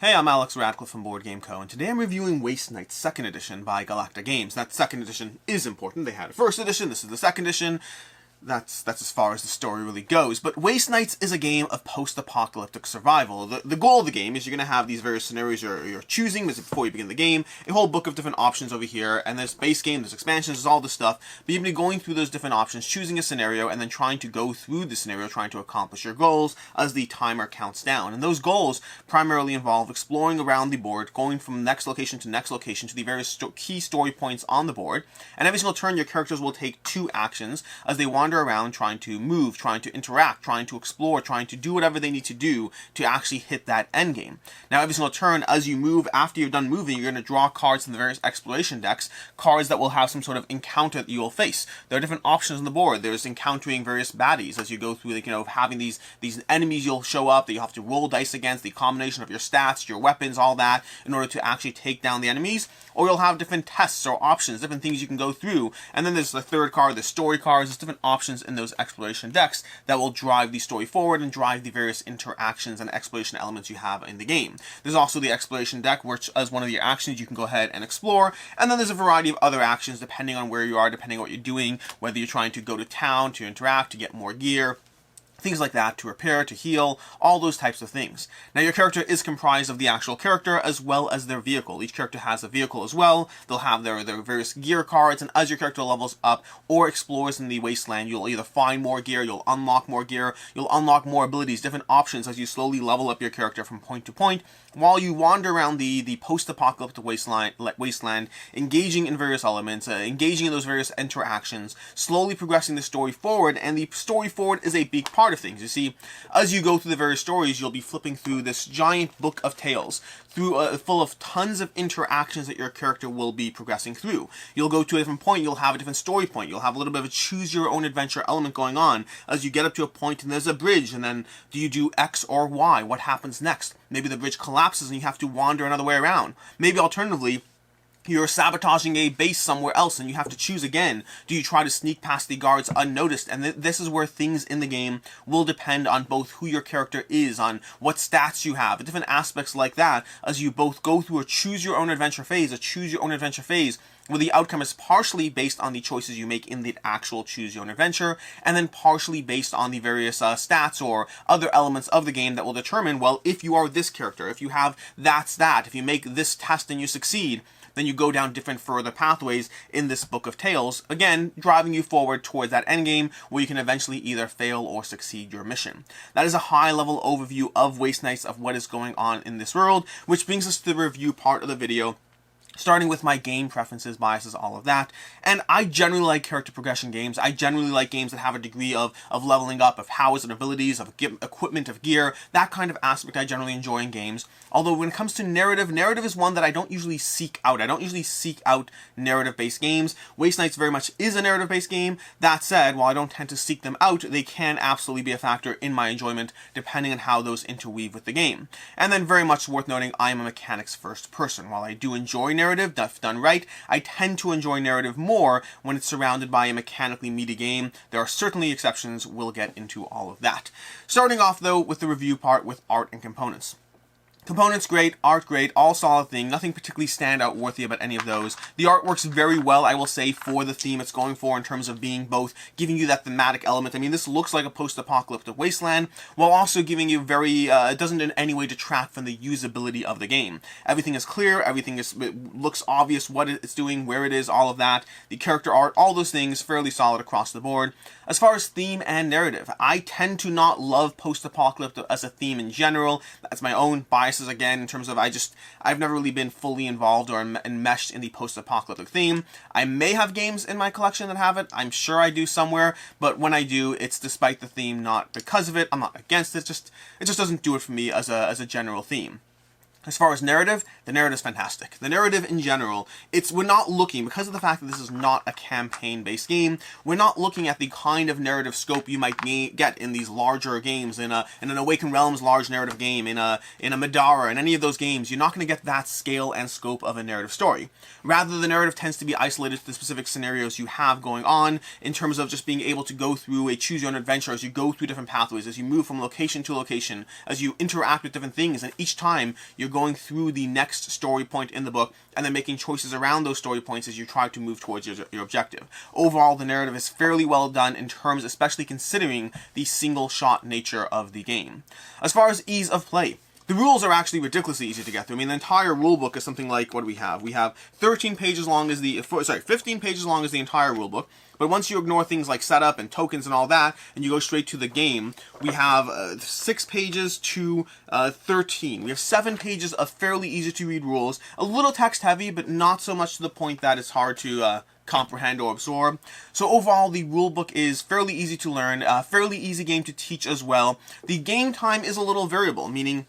Hey, I'm Alex Radcliffe from Board Game Co., and today I'm reviewing Waste Knights 2nd Edition by Galactic Games. That 2nd edition is important. They had a 1st edition, this is the 2nd edition. That's as far as the story really goes. But Waste Knights is a game of post-apocalyptic survival. The goal of the game is you're going to have these various scenarios you're choosing before you begin the game, a whole book of different options over here, and there's base game, there's expansions, there's all this stuff. But you're going to be going through those different options, choosing a scenario, and then trying to go through the scenario, trying to accomplish your goals as the timer counts down. And those goals primarily involve exploring around the board, going from next location to the various key story points on the board. And every single turn, your characters will take 2 actions as they wander around trying to move, trying to interact, trying to explore, trying to do whatever they need to do to actually hit that end game. Now every single turn, as you move, after you're done moving, you're going to draw cards from the various exploration decks, cards that will have some sort of encounter that you will face. There are different options on the board. There's encountering various baddies as you go through, like, having these enemies you'll show up that you have to roll dice against, the combination of your stats, your weapons, all that, in order to actually take down the enemies. Or you'll have different tests or options, different things you can go through. And then there's the third card, the story cards, there's different options in those exploration decks that will drive the story forward and drive the various interactions and exploration elements you have in the game. There's also the exploration deck, which as one of your actions you can go ahead and explore. And then there's a variety of other actions depending on where you are, depending on what you're doing, whether you're trying to go to town, to interact, to get more gear, things like that, to repair, to heal, all those types of things. Now your character is comprised of the actual character as well as their vehicle. Each character has a vehicle as well. They'll have their various gear cards, and as your character levels up or explores in the wasteland, you'll either find more gear, you'll unlock more gear, you'll unlock more abilities, different options as you slowly level up your character from point to point, while you wander around the post-apocalyptic wasteland, engaging in various elements, engaging in those various interactions, slowly progressing the story forward. And the story forward is a big part of things. You see, as you go through the various stories, you'll be flipping through this giant book of tales, full of tons of interactions that your character will be progressing through. You'll go to a different point, you'll have a different story point, you'll have a little bit of a choose-your-own-adventure element going on as you get up to a point and there's a bridge, and then do you do X or Y? What happens next? Maybe the bridge collapses and you have to wander another way around. Maybe alternatively, you're sabotaging a base somewhere else and you have to choose again. Do you try to sneak past the guards unnoticed? And this is where things in the game will depend on both who your character is, on what stats you have, different aspects like that, as you both go through a choose-your-own-adventure phase, where the outcome is partially based on the choices you make in the actual choose-your-own-adventure, and then partially based on the various stats or other elements of the game that will determine, well, if you are this character, if you have that stat, if you make this test and you succeed, then you go down different further pathways in this book of tales, again, driving you forward towards that endgame where you can eventually either fail or succeed your mission. That is a high-level overview of Waste Knights, of what is going on in this world, which brings us to the review part of the video, starting with my game preferences, biases, all of that. And I generally like character progression games. I generally like games that have a degree of leveling up, of powers and abilities, of equipment, of gear. That kind of aspect I generally enjoy in games. Although when it comes to narrative is one that I don't usually seek out. I don't usually seek out narrative-based games. Waste Knights very much is a narrative-based game. That said, while I don't tend to seek them out, they can absolutely be a factor in my enjoyment, depending on how those interweave with the game. And then very much worth noting, I am a mechanics-first person. While I do enjoy narrative, if done right, I tend to enjoy narrative more when it's surrounded by a mechanically meaty game. There are certainly exceptions. We'll get into all of that. Starting off, though, with the review part with art and components. Components great, art great, all solid thing, nothing particularly standout worthy about any of those. The art works very well, I will say, for the theme it's going for in terms of being both giving you that thematic element. I mean, this looks like a post-apocalyptic wasteland, while also giving you it doesn't in any way detract from the usability of the game. Everything is clear, it looks obvious what it's doing, where it is, all of that. The character art, all those things, fairly solid across the board. As far as theme and narrative, I tend to not love post-apocalyptic as a theme in general. That's my own bias again, in terms of I've never really been fully involved or enmeshed in the post-apocalyptic theme. I may have games in my collection that have it. I'm sure I do somewhere, but when I do, it's despite the theme, not because of it. I'm not against it. It just doesn't do it for me as a general theme. As far as narrative, the narrative is fantastic. The narrative in general, we're not looking, because of the fact that this is not a campaign-based game, we're not looking at the kind of narrative scope you might get in these larger games, in an Awakened Realms large narrative game, in a Madara, in any of those games. You're not going to get that scale and scope of a narrative story. Rather, the narrative tends to be isolated to the specific scenarios you have going on, in terms of just being able to go through a choose-your-own-adventure as you go through different pathways, as you move from location to location, as you interact with different things, and each time you're going through the next story point in the book, and then making choices around those story points as you try to move towards your objective. Overall, the narrative is fairly well done in terms, especially considering the single-shot nature of the game. As far as ease of play, the rules are actually ridiculously easy to get through. I mean, the entire rule book is something like, what do we have? We have 15 pages long as the entire rule book. But once you ignore things like setup and tokens and all that, and you go straight to the game, we have 6 pages to 13. We have 7 pages of fairly easy to read rules. A little text heavy, but not so much to the point that it's hard to comprehend or absorb. So overall, the rulebook is fairly easy to learn, a fairly easy game to teach as well. The game time is a little variable, meaning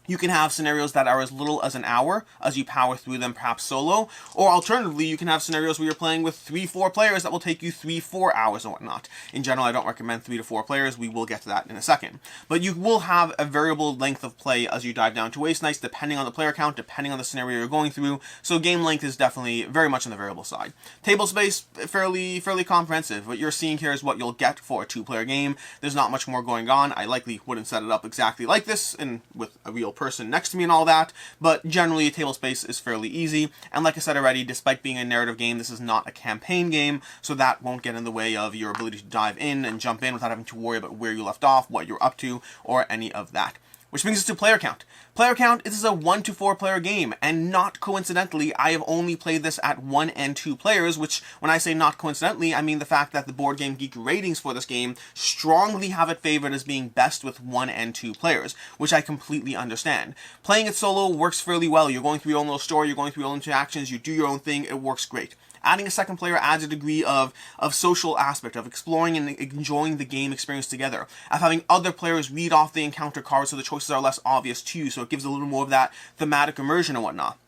you can have scenarios that are as little as an hour as you power through them, perhaps solo, or alternatively, you can have scenarios where you're playing with 3-4 players that will take you 3-4 hours and whatnot. In general, I don't recommend 3 to 4 players. We will get to that in a second. But you will have a variable length of play as you dive down to Waste Nights, depending on the player count, depending on the scenario you're going through. So game length is definitely very much on the variable side. Table space, fairly comprehensive. What you're seeing here is what you'll get for a 2-player game. There's not much more going on. I likely wouldn't set it up exactly like this and with a real person next to me and all that, but generally a table space is fairly easy. And like I said already, despite being a narrative game, this is not a campaign game, so that won't get in the way of your ability to dive in and jump in without having to worry about where you left off, what you're up to, or any of that. Which brings us to player count. Player count, this is a 1 to 4 player game, and not coincidentally, I have only played this at 1 and 2 players, which, when I say not coincidentally, I mean the fact that the Board Game Geek ratings for this game strongly have it favored as being best with 1 and 2 players, which I completely understand. Playing it solo works fairly well. You're going through your own little story, you're going through your own interactions, you do your own thing, it works great. Adding a second player adds a degree of social aspect, of exploring and enjoying the game experience together, of having other players read off the encounter cards so the choices are less obvious to you, so it gives a little more of that thematic immersion and whatnot.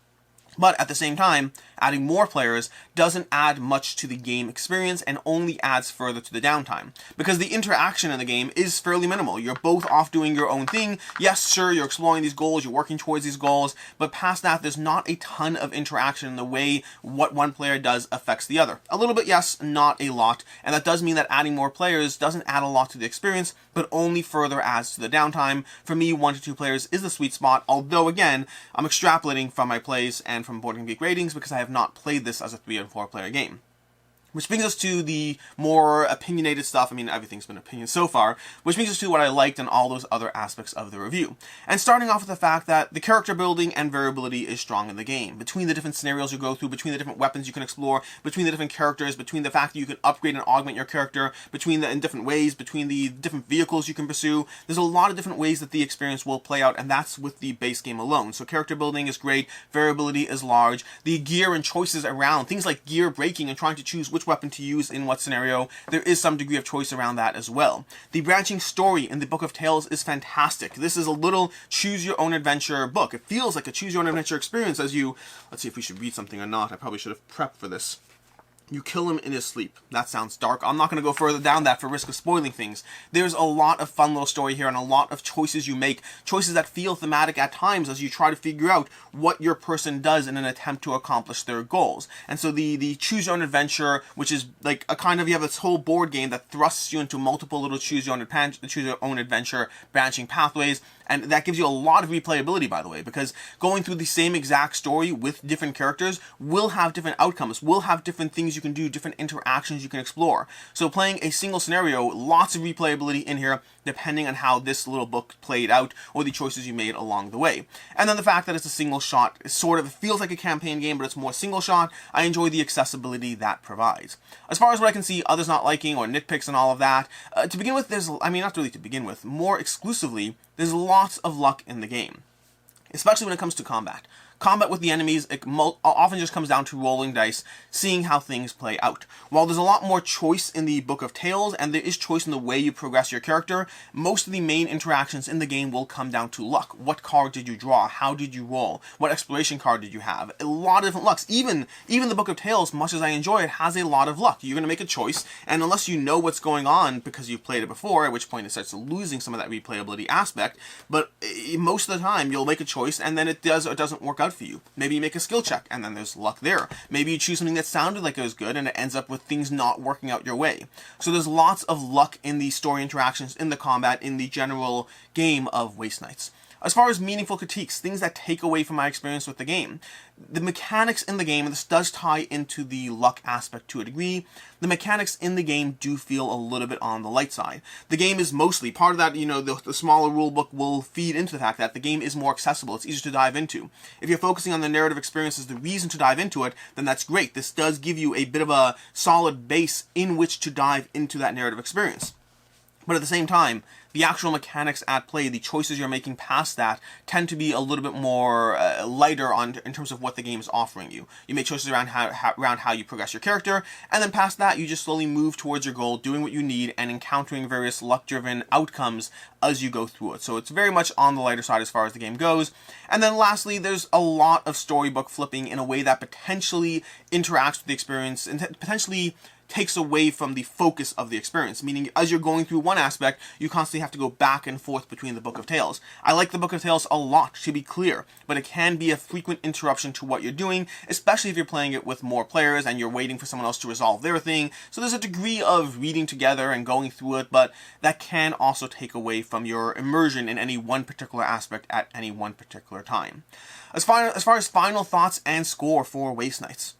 But at the same time, adding more players doesn't add much to the game experience and only adds further to the downtime. Because the interaction in the game is fairly minimal. You're both off doing your own thing. Yes, sure, you're exploring these goals, you're working towards these goals, but past that, there's not a ton of interaction in the way what one player does affects the other. A little bit, yes, not a lot, and that does mean that adding more players doesn't add a lot to the experience, but only further adds to the downtime. For me, 1 to 2 players is the sweet spot, although again, I'm extrapolating from my plays and from Board Game Geek ratings because I have not played this as a 3 and 4 player game. Which brings us to the more opinionated stuff. I mean, everything's been opinion so far. Which brings us to what I liked and all those other aspects of the review. And starting off with the fact that the character building and variability is strong in the game. Between the different scenarios you go through, between the different weapons you can explore, between the different characters, between the fact that you can upgrade and augment your character, between the in different ways, between the different vehicles you can pursue. There's a lot of different ways that the experience will play out, and that's with the base game alone. So character building is great, variability is large. The gear and choices around, things like gear breaking and trying to choose which weapon to use in what scenario, there is some degree of choice around that as well. The branching story in the Book of Tales is fantastic. This is a little choose-your-own-adventure book. It feels like a choose-your-own-adventure experience as you... Let's see if we should read something or not. I probably should have prepped for this. You kill him in his sleep. That sounds dark. I'm not going to go further down that for risk of spoiling things. There's a lot of fun little story here and a lot of choices you make. Choices that feel thematic at times as you try to figure out what your person does in an attempt to accomplish their goals. And so the choose your own adventure, which is like a kind of, you have this whole board game that thrusts you into multiple little choose your own adventure branching pathways. And that gives you a lot of replayability, by the way, because going through the same exact story with different characters will have different outcomes, will have different things you can do, different interactions you can explore. So playing a single scenario, lots of replayability in here, depending on how this little book played out or the choices you made along the way. And then the fact that it's a single shot, it sort of feels like a campaign game, but it's more single shot. I enjoy the accessibility that provides. As far as what I can see others not liking or nitpicks and all of that, to begin with, not really to begin with, more exclusively, there's lots of luck in the game, especially when it comes to combat. Combat with the enemies, it often just comes down to rolling dice, seeing how things play out. While there's a lot more choice in the Book of Tales, and there is choice in the way you progress your character, most of the main interactions in the game will come down to luck. What card did you draw? How did you roll? What exploration card did you have? A lot of different lucks. Even the Book of Tales, much as I enjoy it, has a lot of luck. You're going to make a choice, and unless you know what's going on because you've played it before, at which point it starts losing some of that replayability aspect, but most of the time you'll make a choice, and then it does or doesn't work out for you. Maybe you make a skill check, and then there's luck there. Maybe you choose something that sounded like it was good, and it ends up with things not working out your way. So there's lots of luck in the story interactions, in the combat, in the general game of Waste Nights. As far as meaningful critiques, things that take away from my experience with the game, the mechanics in the game, and this does tie into the luck aspect to a degree, the mechanics in the game do feel a little bit on the light side. The game is mostly, part of that, the smaller rule book will feed into the fact that the game is more accessible, it's easier to dive into. If you're focusing on the narrative experience as the reason to dive into it, then that's great. This does give you a bit of a solid base in which to dive into that narrative experience. But at the same time, the actual mechanics at play, the choices you're making past that, tend to be a little bit more lighter in terms of what the game is offering you. You make choices around how you progress your character, and then past that, you just slowly move towards your goal, doing what you need, and encountering various luck-driven outcomes as you go through it. So it's very much on the lighter side as far as the game goes. And then lastly, there's a lot of storybook flipping in a way that potentially interacts with the experience, and potentially takes away from the focus of the experience, meaning as you're going through one aspect, you constantly have to go back and forth between the Book of Tales. I like the Book of Tales a lot, to be clear, but it can be a frequent interruption to what you're doing, especially if you're playing it with more players and you're waiting for someone else to resolve their thing. So there's a degree of reading together and going through it, but that can also take away from your immersion in any one particular aspect at any one particular time. As far as final thoughts and score for Waste Nights,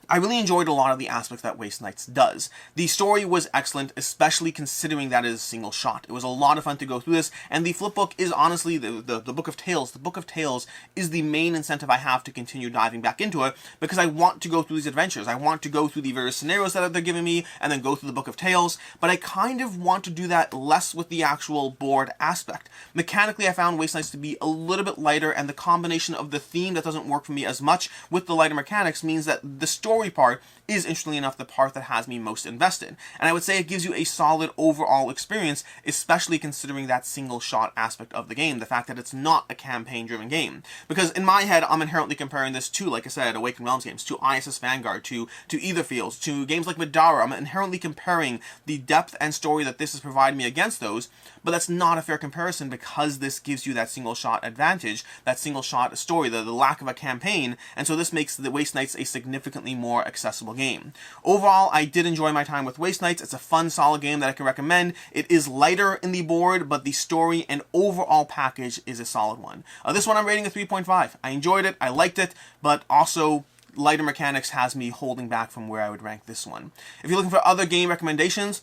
I really enjoyed a lot of the aspects that Waste Nights does. The story was excellent, especially considering that it is a single shot. It was a lot of fun to go through this, and the flip book is honestly the Book of Tales. The Book of Tales is the main incentive I have to continue diving back into it, because I want to go through these adventures. I want to go through the various scenarios that they're giving me, and then go through the Book of Tales, but I kind of want to do that less with the actual board aspect. Mechanically, I found Waste Nights to be a little bit lighter, and the combination of the theme that doesn't work for me as much with the lighter mechanics means that the story part is, interestingly enough, the part that has me most invested. And I would say it gives you a solid overall experience, especially considering that single shot aspect of the game, the fact that it's not a campaign-driven game. Because in my head, I'm inherently comparing this to, like I said, Awakened Realms games, to ISS Vanguard, to Aetherfields, to games like Madara. I'm inherently comparing the depth and story that this has provided me against those, but that's not a fair comparison because this gives you that single shot advantage, that single shot story, the lack of a campaign, and so this makes the Waste Nights a significantly more accessible game. Overall, I did enjoy my time with Waste Nights. It's a fun, solid game that I can recommend. It is lighter in the board, but the story and overall package is a solid one. This one I'm rating a 3.5. I enjoyed it, I liked it, but also lighter mechanics has me holding back from where I would rank this one. If you're looking for other game recommendations,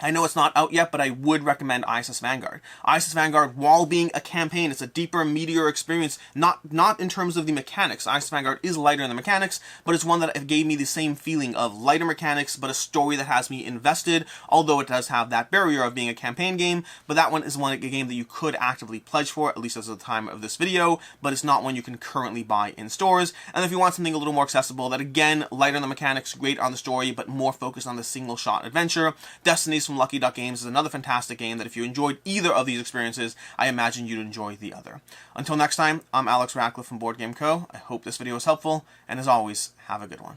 I know it's not out yet, but I would recommend ISS Vanguard. ISS Vanguard, while being a campaign, it's a deeper, meatier experience, not in terms of the mechanics. ISS Vanguard is lighter in the mechanics, but it's one that gave me the same feeling of lighter mechanics, but a story that has me invested, although it does have that barrier of being a campaign game, but that one is a game that you could actively pledge for, at least as of the time of this video, but it's not one you can currently buy in stores. And if you want something a little more accessible, that again, lighter on the mechanics, great on the story, but more focused on the single-shot adventure, Destiny's from Lucky Duck Games is another fantastic game that if you enjoyed either of these experiences, I imagine you'd enjoy the other. Until next time, I'm Alex Ratcliffe from Board Game Co. I hope this video was helpful, and as always, have a good one.